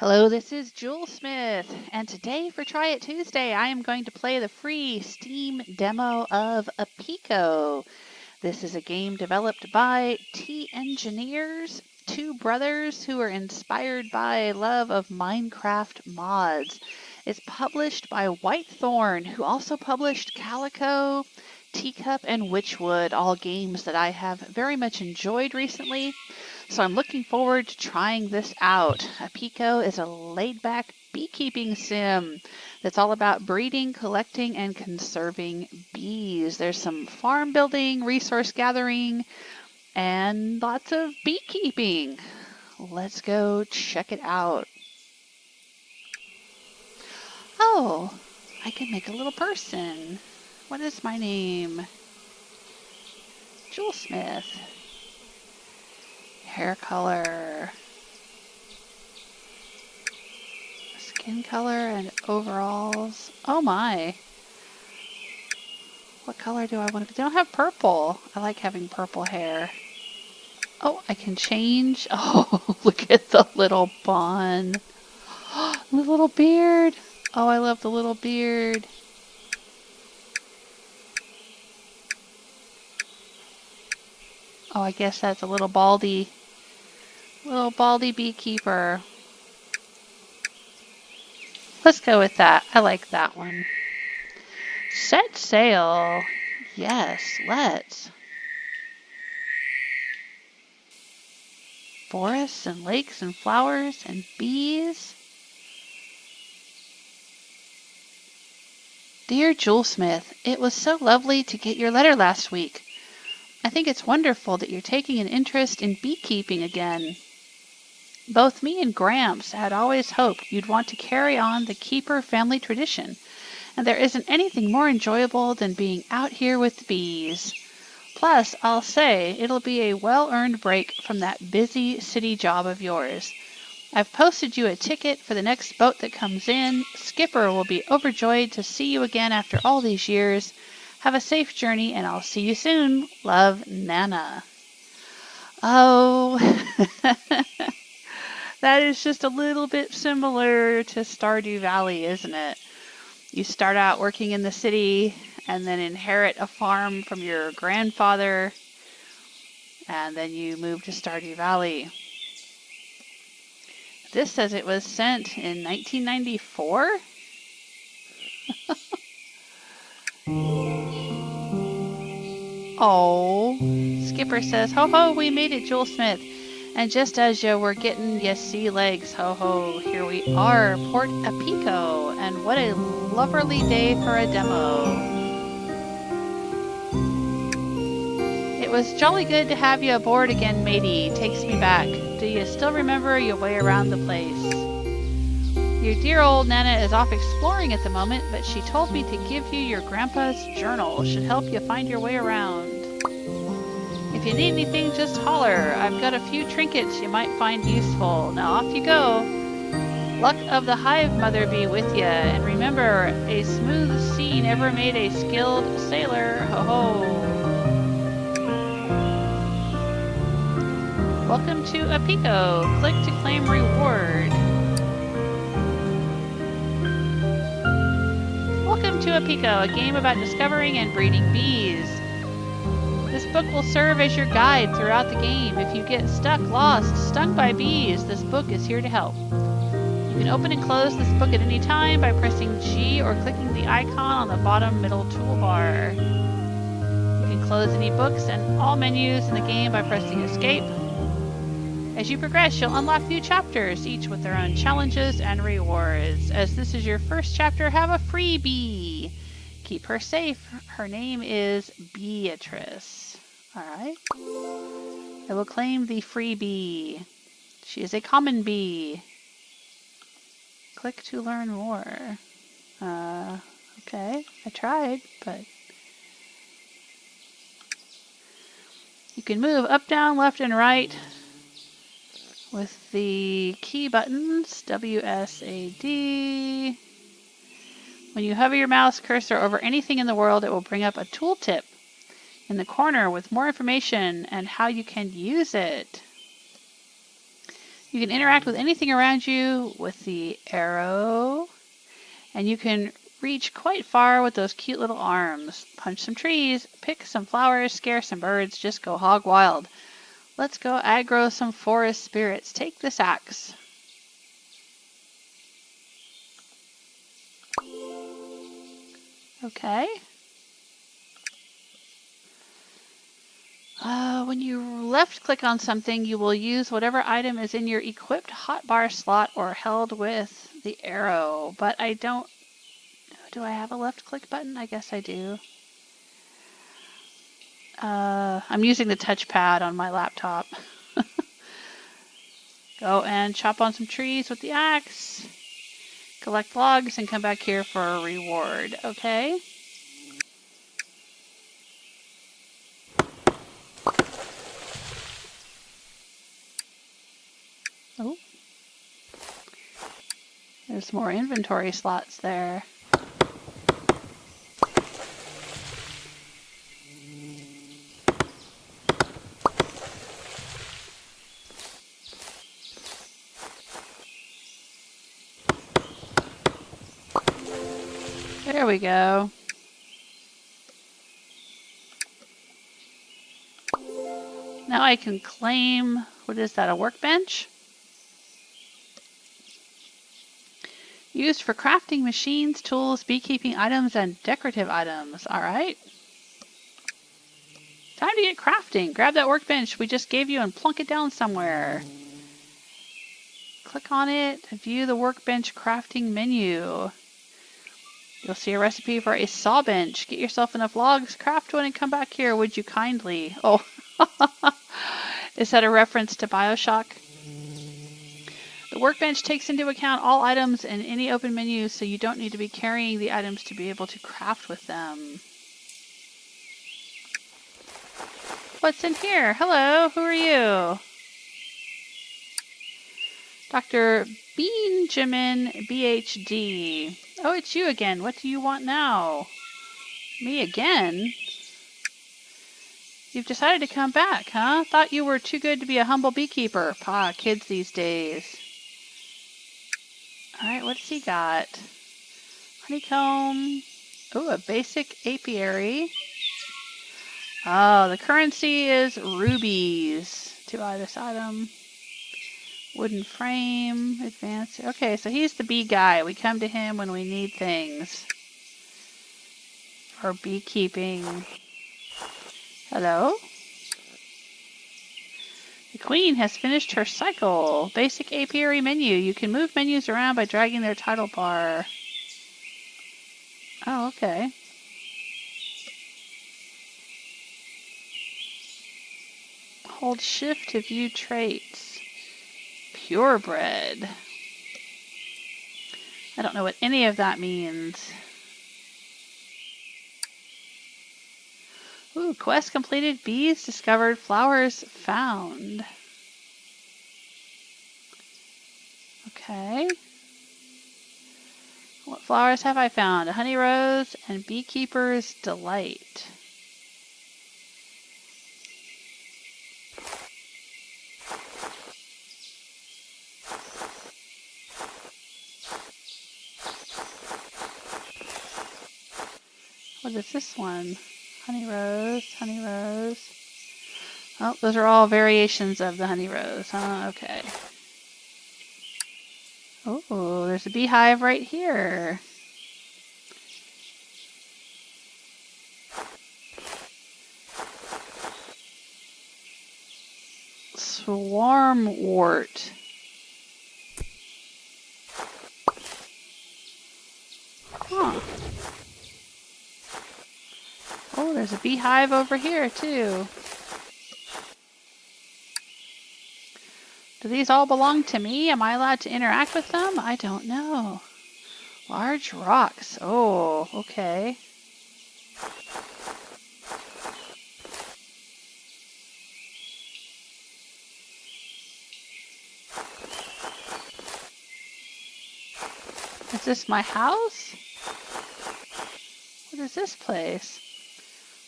Hello, this is Jewelsmith, and today for Try It Tuesday, I am going to play the free Steam demo of APICO. This is a game developed by T-Engineers, two brothers who are inspired by love of Minecraft mods. It's published by Whitethorn, who also published Calico, Teacup, and Witchwood, all games that I have very much enjoyed recently. So I'm looking forward to trying this out. APICO is a laid-back beekeeping sim that's all about breeding, collecting, and conserving bees. There's some farm building, resource gathering, and lots of beekeeping. Let's go check it out. Oh, I can make a little person. What is my name? Jewelsmith. Hair color. Skin color and overalls. Oh my. What color do I want to be? They don't have purple. I like having purple hair. Oh, I can change. Oh, look at the little bun. The little beard. Oh, I love the little beard. Oh, I guess that's a little baldy beekeeper. Let's go with that. I like that one. Set sail. Yes, let's. Forests and lakes and flowers and bees. Dear Jewelsmith, it was so lovely to get your letter last week. I think it's wonderful that you're taking an interest in beekeeping again. Both me and Gramps had always hoped you'd want to carry on the keeper family tradition, and there isn't anything more enjoyable than being out here with the bees. Plus, I'll say it'll be a well-earned break from that busy city job of yours. I've posted you a ticket for the next boat that comes in. Skipper will be overjoyed to see you again after all these years. Have a safe journey, and I'll see you soon. Love, Nana. Oh, that is just a little bit similar to Stardew Valley, isn't it? You start out working in the city and then inherit a farm from your grandfather, and then you move to Stardew Valley. This says it was sent in 1994? Oh, Skipper says, ho ho, we made it, Jewelsmith. And just as you were getting your sea legs, ho ho, here we are, Port APICO, and what a lovely day for a demo. It was jolly good to have you aboard again, matey. Takes me back. Do you still remember your way around the place? Your dear old Nana is off exploring at the moment, but she told me to give you your grandpa's journal. Should help you find your way around. If you need anything, just holler. I've got a few trinkets you might find useful. Now off you go. Luck of the hive mother be with you, and remember, a smooth sea never made a skilled sailor. Ho ho. Welcome to APICO. Click to claim reward. Welcome to APICO, a game about discovering and breeding bees. This book will serve as your guide throughout the game. If you get stuck, lost, stung by bees, this book is here to help. You can open and close this book at any time by pressing G or clicking the icon on the bottom middle toolbar. You can close any books and all menus in the game by pressing Escape. As you progress, you'll unlock new chapters, each with their own challenges and rewards. As this is your first chapter, have a freebie. Keep her safe. Her name is Beatrice. Alright. I will claim the freebie. She is a common bee. Click to learn more. Okay. I tried, but... You can move up, down, left, and right with the key buttons, WSAD. When you hover your mouse cursor over anything in the world, it will bring up a tooltip in the corner with more information and how you can use it. You can interact with anything around you with the arrow, and you can reach quite far with those cute little arms. Punch some trees, pick some flowers, scare some birds, just go hog wild. Let's go aggro some forest spirits. Take this axe. Okay. When you left click on something, you will use whatever item is in your equipped hotbar slot or held with the arrow. But I don't... Do I have a left click button? I guess I do. I'm using the touchpad on my laptop. Go and chop on some trees with the axe. Collect logs and come back here for a reward. Okay. Oh. There's more inventory slots there. There we go. Now I can claim, what is that, a workbench? Used for crafting machines, tools, beekeeping items, and decorative items. All right. Time to get crafting. Grab that workbench we just gave you and plunk it down somewhere. Click on it to view the workbench crafting menu. You'll see a recipe for a saw bench. Get yourself enough logs, craft one, and come back here, would you kindly? Oh, is that a reference to BioShock? The workbench takes into account all items in any open menu, so you don't need to be carrying the items to be able to craft with them. What's in here? Hello, who are you? Dr. Benjamin, BHD. Oh, it's you again. What do you want now? Me again? You've decided to come back, huh? Thought you were too good to be a humble beekeeper. Pa, kids these days. Alright, what's he got? Honeycomb. Oh, a basic apiary. Oh, the currency is rubies. To buy this item. Wooden frame. Advanced. Okay, so he's the bee guy. We come to him when we need things. For beekeeping. Hello? The queen has finished her cycle. Basic apiary menu. You can move menus around by dragging their title bar. Oh, okay. Hold shift to view traits. Purebred. I don't know what any of that means. Ooh, quest completed. Bees discovered. Flowers found. Okay. What flowers have I found? A honey rose and beekeeper's delight. What is this one? Honey rose, honey rose. Oh, those are all variations of the honey rose, huh? Okay. Oh, there's a beehive right here. Swarmwort. Huh. Oh, there's a beehive over here, too. Do these all belong to me? Am I allowed to interact with them? I don't know. Large rocks. Oh, okay. Is this my house? What is this place?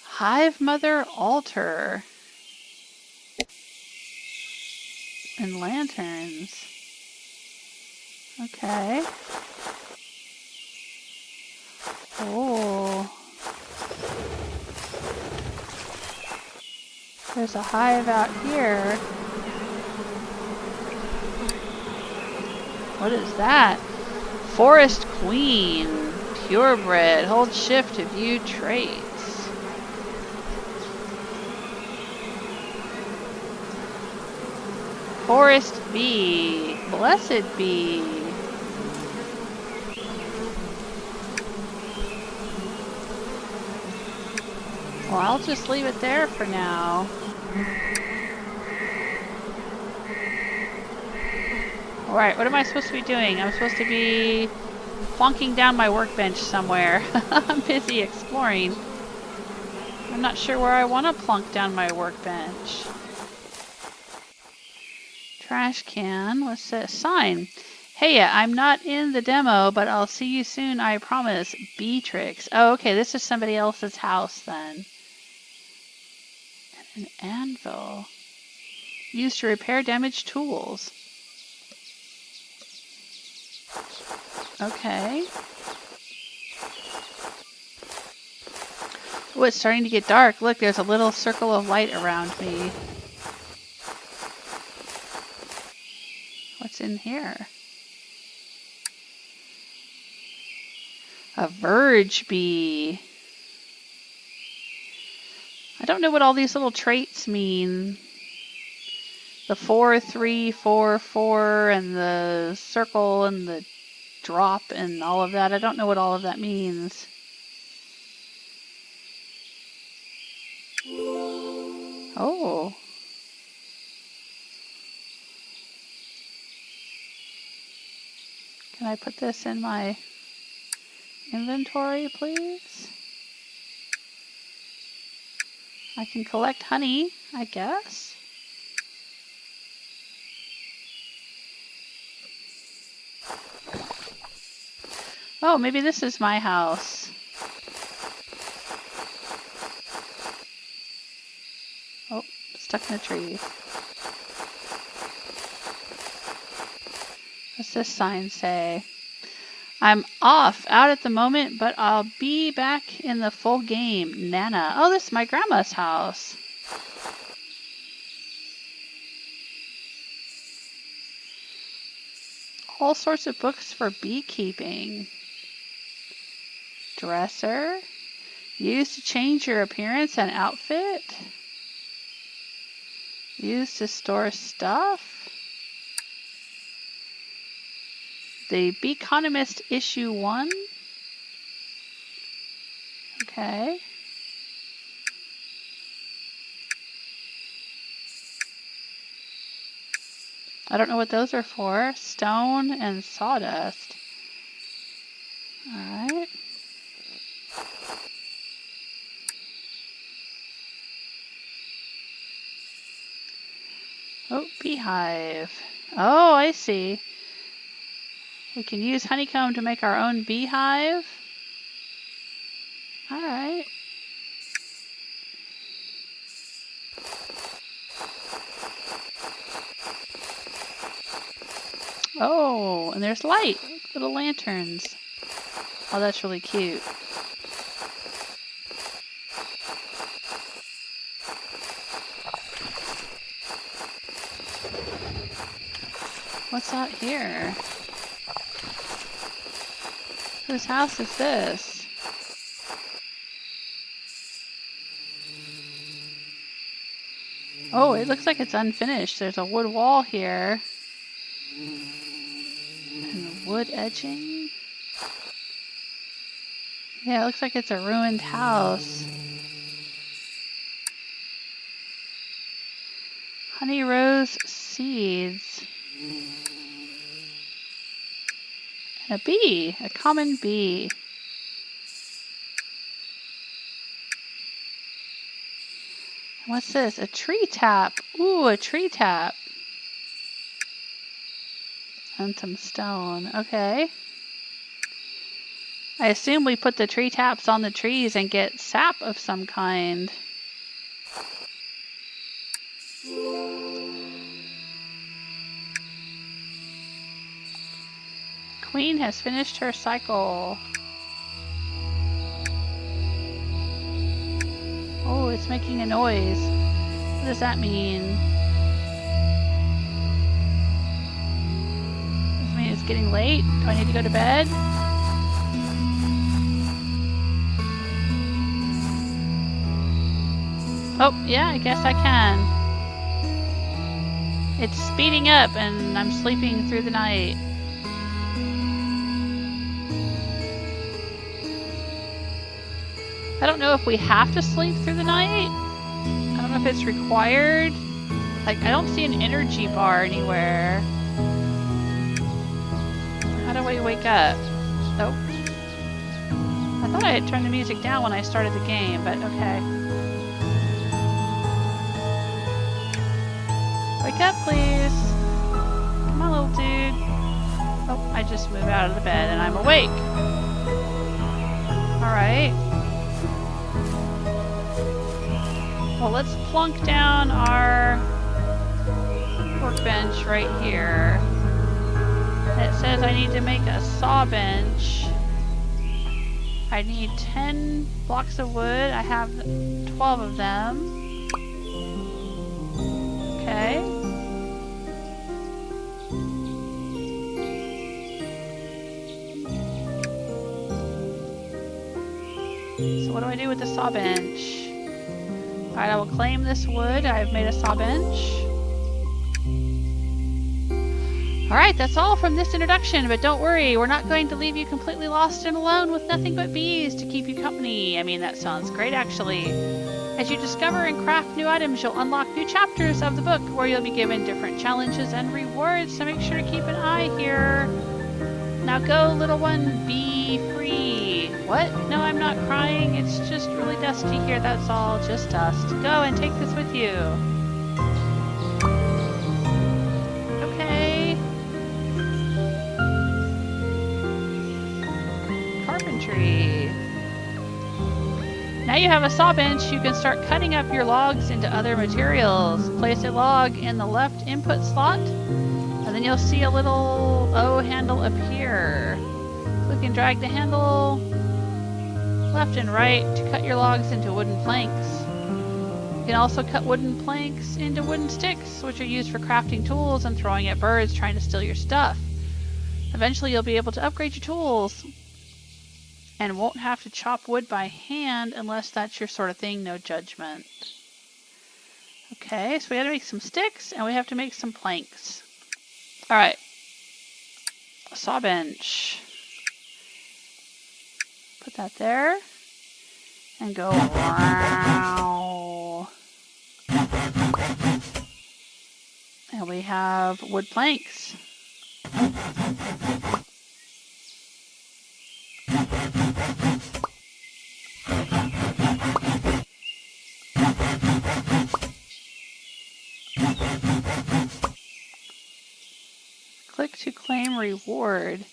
Hive Mother Altar. and lanterns. Okay. Oh. There's a hive out here. What is that? Forest Queen. Purebred. Hold shift to view traits. Forest Bee. Blessed Bee. Well, I'll just leave it there for now. Alright, what am I supposed to be doing? I'm supposed to be plonking down my workbench somewhere. I'm busy exploring. I'm not sure where I want to plonk down my workbench. Trash can. What's this? Sign. Hey, I'm not in the demo, but I'll see you soon, I promise. Beatrix. Oh, okay, this is somebody else's house then. An anvil. Used to repair damaged tools. Okay. Oh, it's starting to get dark. Look, there's a little circle of light around me. What's in here? A verge bee. I don't know what all these little traits mean. The 4, 3, 4, 4, and the circle and the drop and all of that. I don't know what all of that means. Oh. Can I put this in my inventory, please? I can collect honey, I guess. Oh, maybe this is my house. Oh, stuck in a tree. What's this sign say? I'm off, out at the moment, but I'll be back in the full game. Nana. Oh, this is my grandma's house. All sorts of books for beekeeping. Dresser. Used to change your appearance and outfit. Used to store stuff. The Beeconomist issue 1. Okay. I don't know what those are for. Stone and sawdust. Alright. Oh, beehive. Oh, I see. We can use honeycomb to make our own beehive. Alright. Oh, and there's light. Little lanterns. Oh, that's really cute. What's out here? Whose house is this? Oh, it looks like it's unfinished. There's a wood wall here. And wood edging. Yeah, it looks like it's a ruined house. Honey rose seeds. And a bee, a common bee. What's this? A tree tap. Ooh, a tree tap. And some stone. Okay. I assume we put the tree taps on the trees and get sap of some kind. . queen has finished her cycle. Oh, it's making a noise. What does that mean? Does it mean it's getting late? Do I need to go to bed? Oh, yeah, I guess I can. It's speeding up and I'm sleeping through the night. I don't know if we have to sleep through the night. I don't know if it's required. Like, I don't see an energy bar anywhere. How do I wake up? Oh. I thought I had turned the music down when I started the game, but okay. Wake up, please. Come on, little dude. Oh, I just moved out of the bed and I'm awake. Alright. Well, let's plunk down our workbench right here. It says I need to make a saw bench. I need 10 blocks of wood. I have 12 of them. Okay. So what do I do with the saw bench? Alright, I will claim this wood. I've made a saw bench. Alright, that's all from this introduction, but don't worry, we're not going to leave you completely lost and alone with nothing but bees to keep you company. I mean, that sounds great, actually. As you discover and craft new items, you'll unlock new chapters of the book where you'll be given different challenges and rewards, so make sure to keep an eye here. Now go, little one, be free. What? No, I'm not crying. It's just really dusty here, that's all. Just dust. Go and take this with you. Okay. Carpentry. Now you have a saw bench, you can start cutting up your logs into other materials. Place a log in the left input slot, and then you'll see a little O handle appear. Click and drag the handle left and right to cut your logs into wooden planks. You can also cut wooden planks into wooden sticks, which are used for crafting tools and throwing at birds trying to steal your stuff. Eventually you'll be able to upgrade your tools and won't have to chop wood by hand unless that's your sort of thing, no judgment. Okay, so we have to make some sticks and we have to make some planks. Alright, a saw bench. Put that there and go wow. And we have wood planks. Click to claim reward.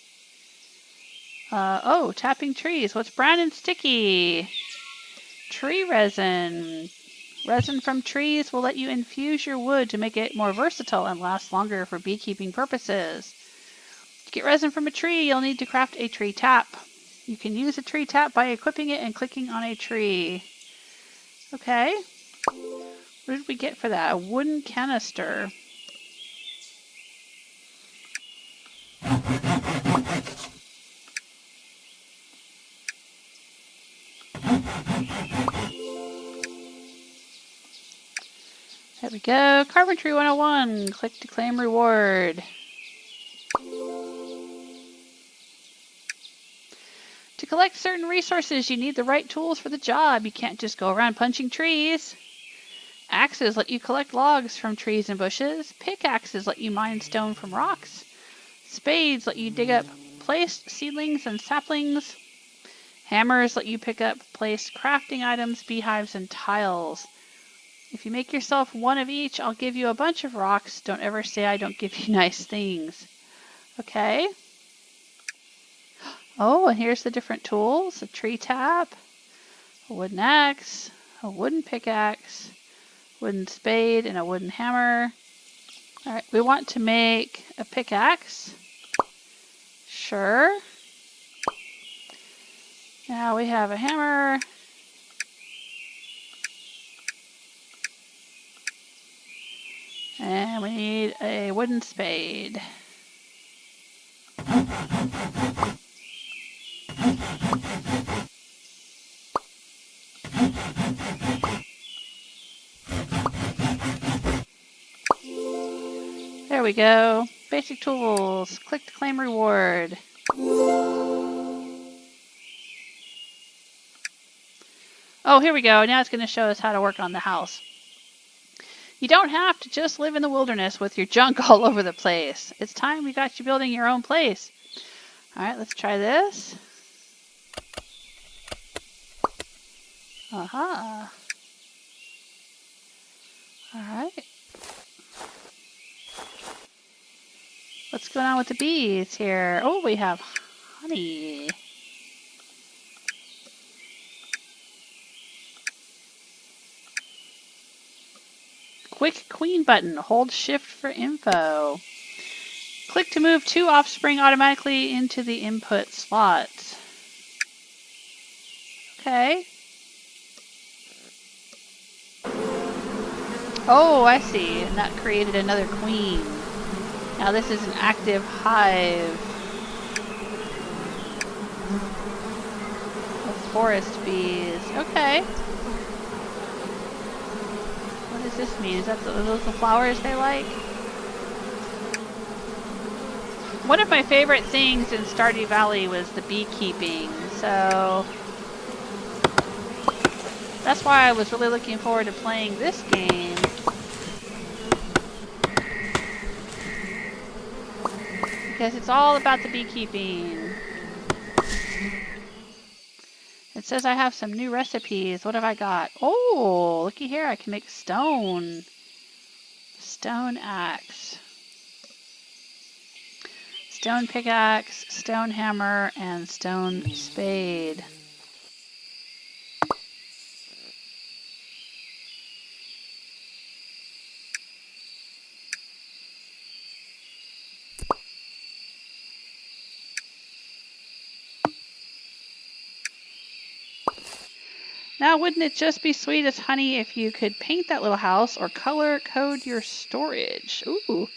Oh, tapping trees. What's brown and sticky? Tree resin. Resin from trees will let you infuse your wood to make it more versatile and last longer for beekeeping purposes. To get resin from a tree, you'll need to craft a tree tap. You can use a tree tap by equipping it and clicking on a tree. Okay. What did we get for that? A wooden canister. There we go. Carpentry 101. Click to claim reward. To collect certain resources, you need the right tools for the job. You can't just go around punching trees. Axes let you collect logs from trees and bushes. Pickaxes let you mine stone from rocks. Spades let you dig up placed seedlings and saplings. Hammers let you pick up placed crafting items, beehives, and tiles. If you make yourself one of each, I'll give you a bunch of rocks. Don't ever say I don't give you nice things. Okay. Oh, and here's the different tools. A tree tap, a wooden axe, a wooden pickaxe, wooden spade, and a wooden hammer. Alright, we want to make a pickaxe. Sure. Now we have a hammer. And we need a wooden spade. There we go. Basic tools. Click to claim reward. Oh, here we go. Now it's going to show us how to work on the house. You don't have to just live in the wilderness with your junk all over the place. It's time we got you building your own place. All right, let's try this. Aha. All right. What's going on with the bees here? Oh, we have honey. Quick queen button. Hold shift for info. Click to move 2 offspring automatically into the input slot. Okay. Oh, I see. And that created another queen. Now this is an active hive of forest bees. Okay. What does this mean? Is that those the flowers they like? One of my favorite things in Stardew Valley was the beekeeping, so that's why I was really looking forward to playing this game. Because it's all about the beekeeping. It says I have some new recipes. What have I got? Oh, looky here. I can make stone. Stone axe. Stone pickaxe, stone hammer, and stone spade. Now, wouldn't it just be sweet as honey if you could paint that little house or color code your storage? Ooh.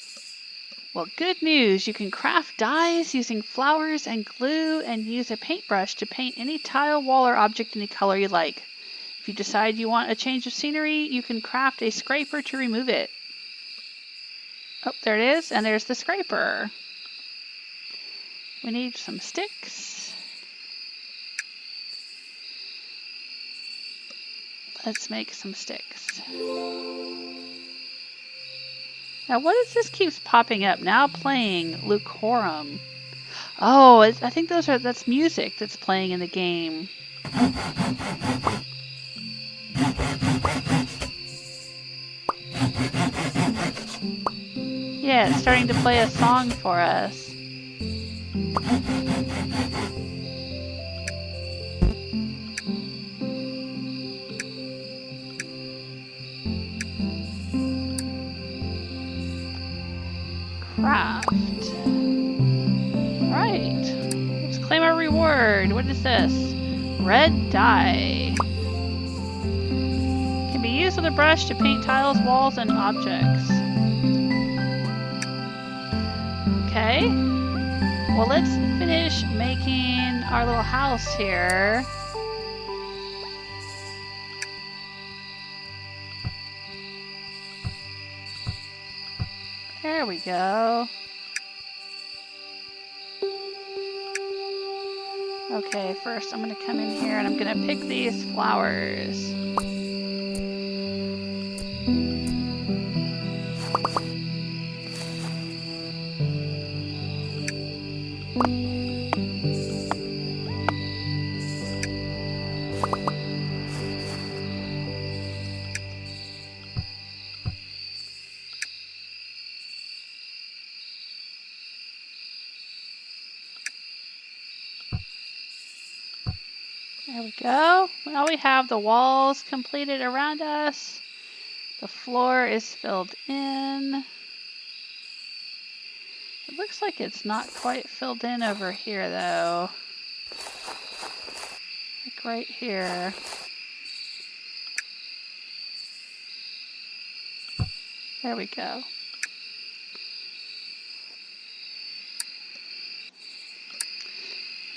Well, good news. You can craft dyes using flowers and glue and use a paintbrush to paint any tile, wall, or object any color you like. If you decide you want a change of scenery, you can craft a scraper to remove it. Oh, there it is. And there's the scraper. We need some sticks. Let's make some sticks. Now, what is this keeps popping up? Now playing Lucorum. Oh, I think that's music that's playing in the game. Yeah, it's starting to play a song for us. Craft. Right. Let's claim our reward. What is this? Red dye. Can be used with a brush to paint tiles, walls, and objects. Okay. Well, let's finish making our little house here. There we go. Okay, first I'm going to come in here and I'm going to pick these flowers. There we go. Now we have the walls completed around us. The floor is filled in. It Looks like it's not quite filled in over here though. Like right here. There we go.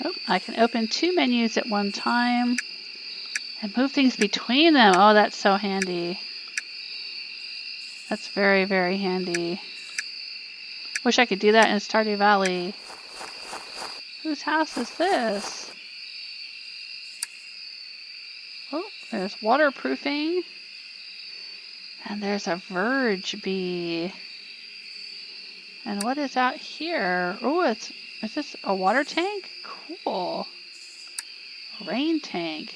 Oh, I can open 2 menus at one time and move things between them. Oh, that's so handy. That's very, very handy. Wish I could do that in Stardew Valley. Whose house is this? Oh, there's waterproofing. And there's a verge bee. And what is out here? Oh, is this a water tank? Cool. Rain tank.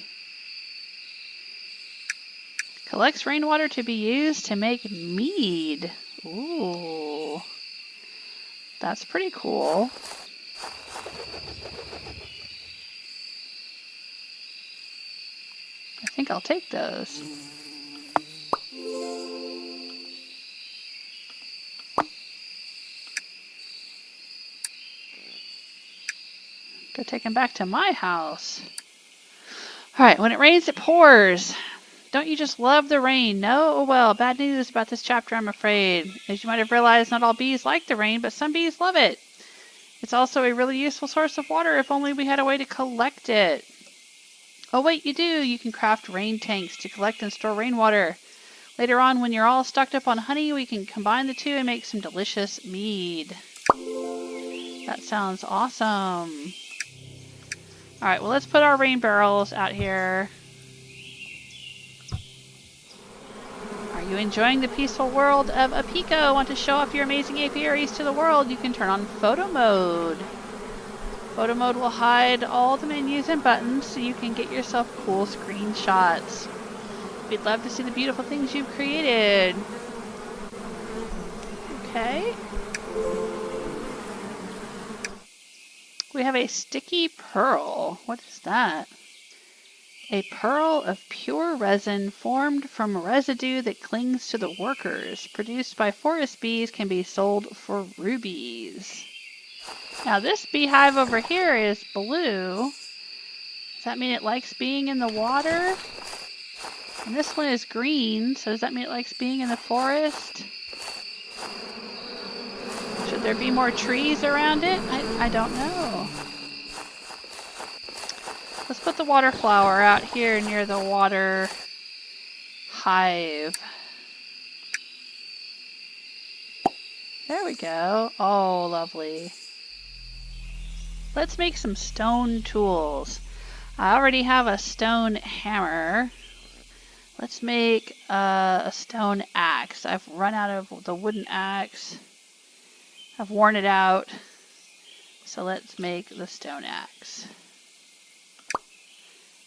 Collects rainwater to be used to make mead. Ooh. That's pretty cool. I think I'll take those. Go take them back to my house. Alright, when it rains, it pours. Don't you just love the rain? No? Oh well, bad news about this chapter, I'm afraid. As you might have realized, not all bees like the rain, but some bees love it. It's also a really useful source of water if only we had a way to collect it. Oh wait, you do. You can craft rain tanks to collect and store rainwater. Later on, when you're all stocked up on honey, we can combine the two and make some delicious mead. That sounds awesome. Alright, well let's put our rain barrels out here. Are you enjoying the peaceful world of APICO? Want to show off your amazing apiaries to the world? You can turn on photo mode. Photo mode will hide all the menus and buttons so you can get yourself cool screenshots. We'd love to see the beautiful things you've created. Okay. We have a sticky pearl. What is that? A pearl of pure resin formed from residue that clings to the workers. Produced by forest bees, can be sold for rubies. Now this beehive over here is blue. Does that mean it likes being in the water? And this one is green, so does that mean it likes being in the forest? Should there be more trees around it? I don't know. Let's put the water flower out here near the water hive. There we go. Oh, lovely. Let's make some stone tools. I already have a stone hammer. Let's make a stone axe. I've run out of the wooden axe. I've worn it out. So let's make the stone axe.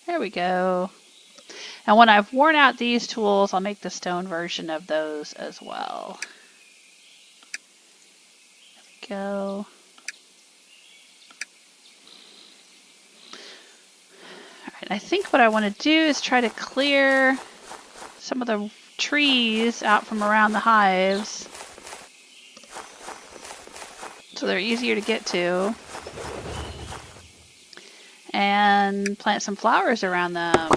There we go. And when I've worn out these tools, I'll make the stone version of those as well. There we go. Alright, I think what I want to do is try to clear some of the trees out from around the hives so they're easier to get to. And plant some flowers around them.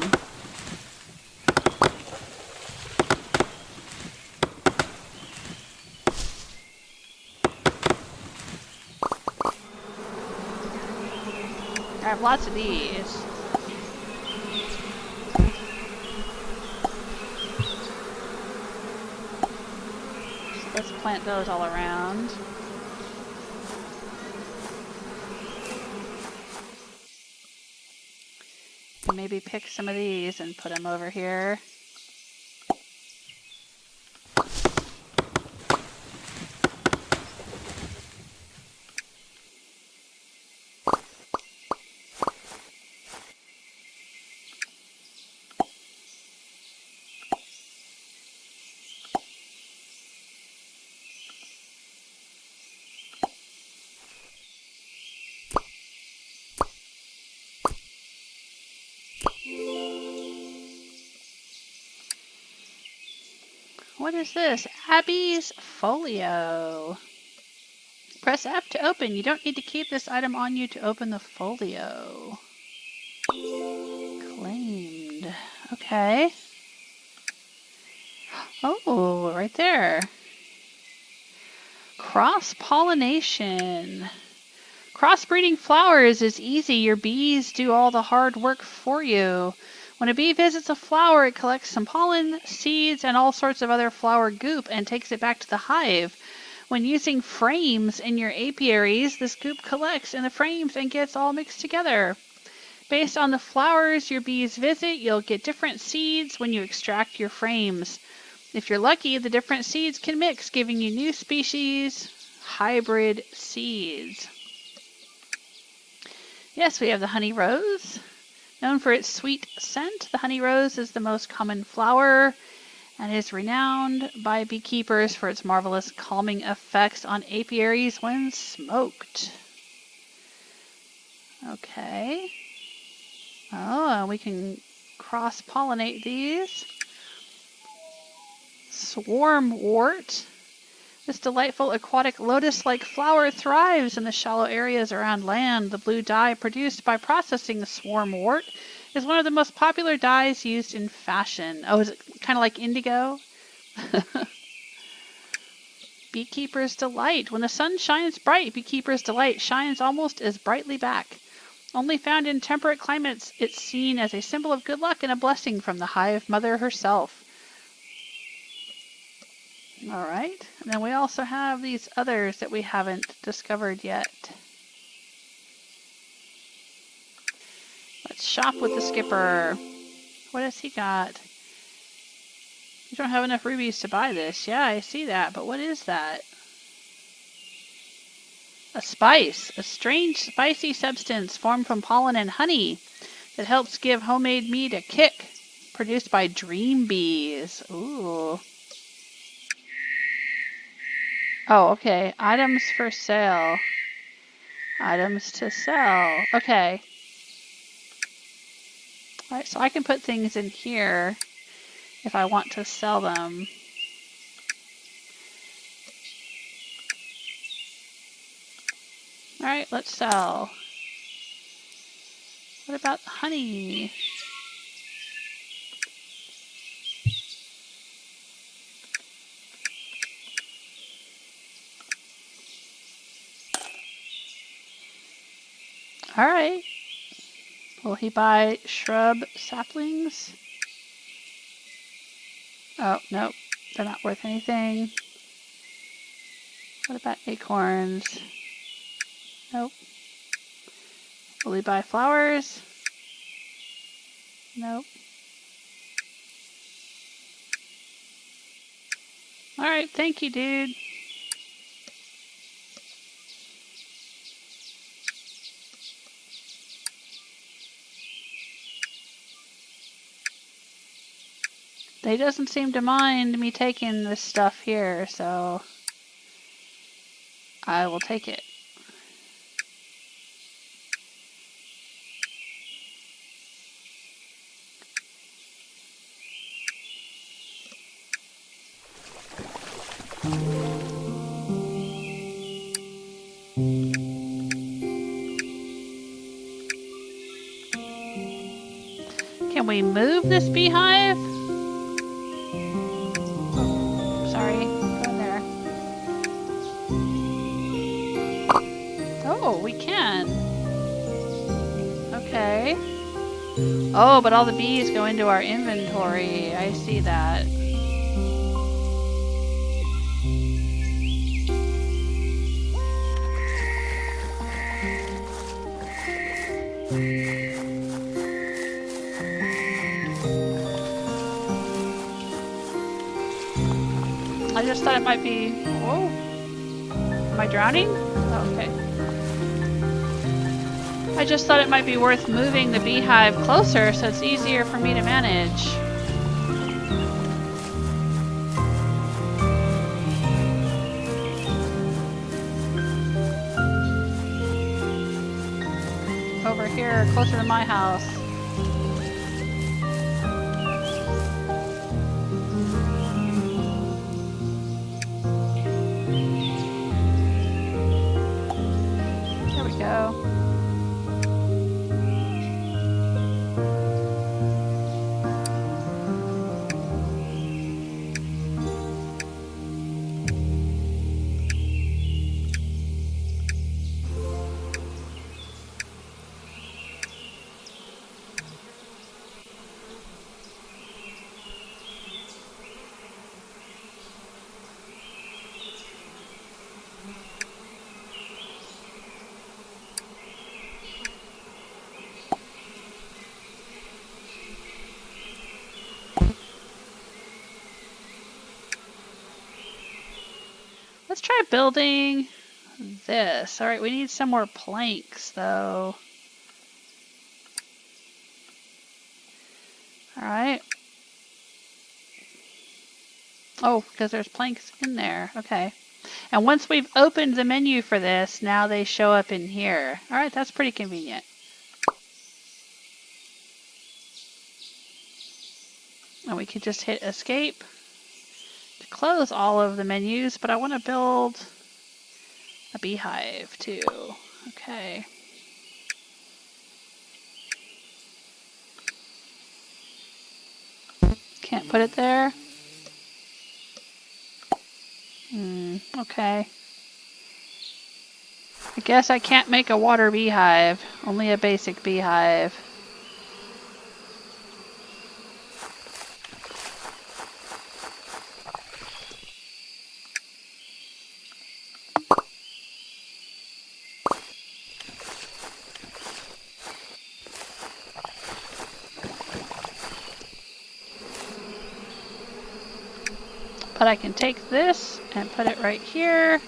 I have lots of these. So let's plant those all around. Maybe pick some of these and put them over here. What is this? Abby's folio. Press F to open. You don't need to keep this item on you to open the folio. Claimed. Okay. Oh, right there. Cross-pollination. Crossbreeding flowers is easy. Your bees do all the hard work for you. When a bee visits a flower, it collects some pollen, seeds, and all sorts of other flower goop and takes it back to the hive. When using frames in your apiaries, this goop collects in the frames and gets all mixed together. Based on the flowers your bees visit, you'll get different seeds when you extract your frames. If you're lucky, the different seeds can mix, giving you new species, hybrid seeds. Yes, we have the honey rose. Known for its sweet scent, the honey rose is the most common flower and is renowned by beekeepers for its marvelous calming effects on apiaries when smoked. Okay. Oh, we can cross-pollinate these. Swarmwort. This delightful aquatic lotus-like flower thrives in the shallow areas around land. The blue dye produced by processing the swarmwort is one of the most popular dyes used in fashion. Oh, is it kind of like indigo? Beekeeper's delight. When the sun shines bright, beekeeper's delight shines almost as brightly back. Only found in temperate climates, it's seen as a symbol of good luck and a blessing from the hive mother herself. All right, and then we also have these others that we haven't discovered yet. Let's shop with the skipper. What has he got? You don't have enough rubies to buy this. Yeah, I see that, but what is that? A spice, a strange spicy substance formed from pollen and honey that helps give homemade mead a kick. Produced by dream bees. Ooh. Oh, okay. Items for sale. Items to sell. Okay. Alright, so I can put things in here if I want to sell them. Alright, let's sell. What about honey? Alright. Will he buy shrub saplings? Oh, nope. They're not worth anything. What about acorns? Nope. Will he buy flowers? Nope. Alright, thank you, dude. He doesn't seem to mind me taking this stuff here, so I will take it. Can we move this beehive? Sorry, go in there. Oh, we can. Okay. Oh, but all the bees go into our inventory. I see that. I just thought it might be... Whoa. Am I drowning? Oh, okay. I just thought it might be worth moving the beehive closer so it's easier for me to manage. Over here, closer to my house. There we go. Let's try building this. All right, we need some more planks though. All right. Oh, because there's planks in there. Okay. And once we've opened the menu for this, now they show up in here. All right, that's pretty convenient. And we could just hit escape to close all of the menus, but I want to build a beehive too. Okay. Can't put it there. Okay. I guess I can't make a water beehive, only a basic beehive. But I can take this and put it right here.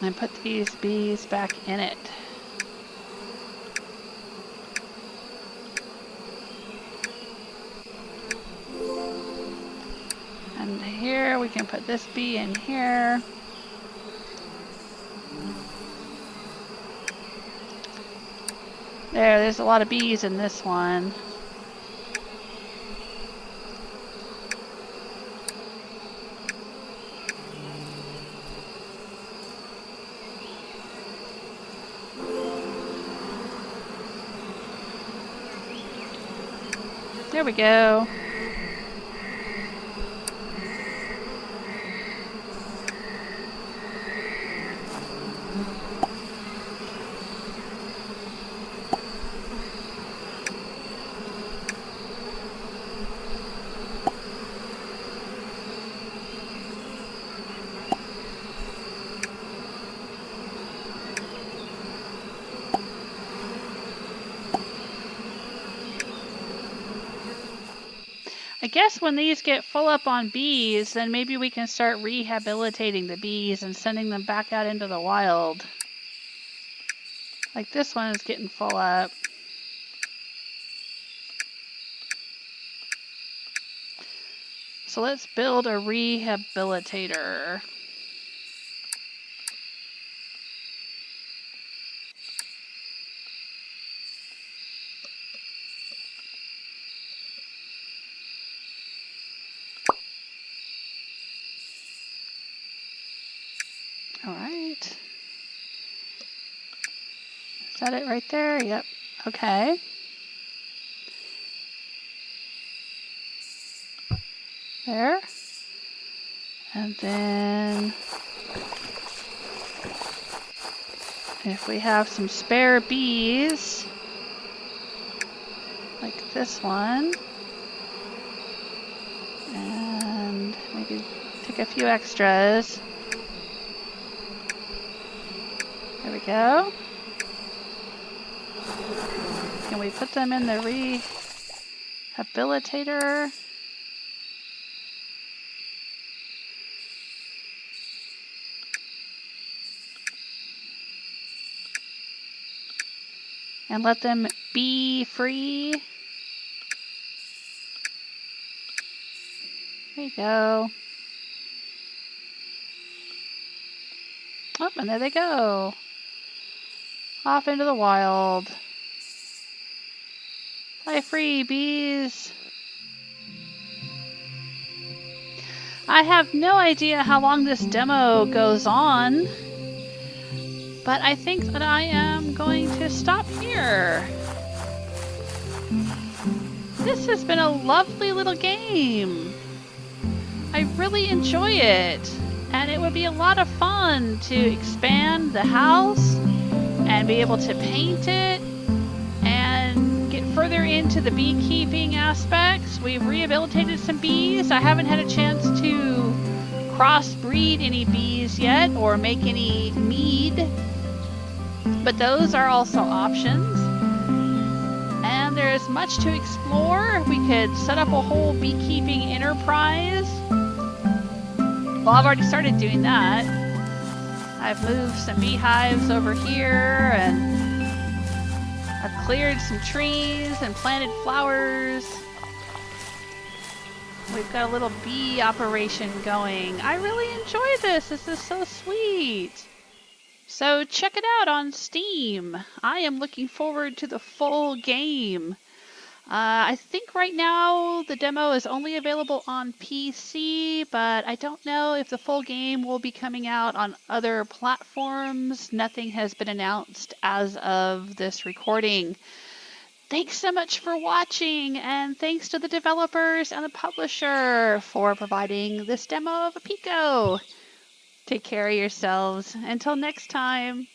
And put these bees back in it. And here we can put this bee in here. There's a lot of bees in this one. There we go. I guess when these get full up on bees, then maybe we can start rehabilitating the bees and sending them back out into the wild. Like this one is getting full up. So let's build a rehabilitator. All right. Is that it right there? Yep. Okay. There. And then if we have some spare bees, like this one, and maybe take a few extras. There we go. Can we put them in the rehabilitator? And let them be free. There you go. Oh, and there they go. Off into the wild. Fly free, bees. I have no idea how long this demo goes on, but I think that I am going to stop here. This has been a lovely little game. I really enjoy it, and it would be a lot of fun to expand the house and be able to paint it and get further into the beekeeping aspects. We've rehabilitated some bees. I haven't had a chance to crossbreed any bees yet or make any mead, but those are also options. And there's much to explore. We could set up a whole beekeeping enterprise. Well, I've already started doing that. I've moved some beehives over here, and I've cleared some trees and planted flowers. We've got a little bee operation going. I really enjoy this. This is so sweet. So check it out on Steam. I am looking forward to the full game. I think right now the demo is only available on PC, but I don't know if the full game will be coming out on other platforms. Nothing has been announced as of this recording. Thanks so much for watching, and thanks to the developers and the publisher for providing this demo of APICO. Take care of yourselves. Until next time.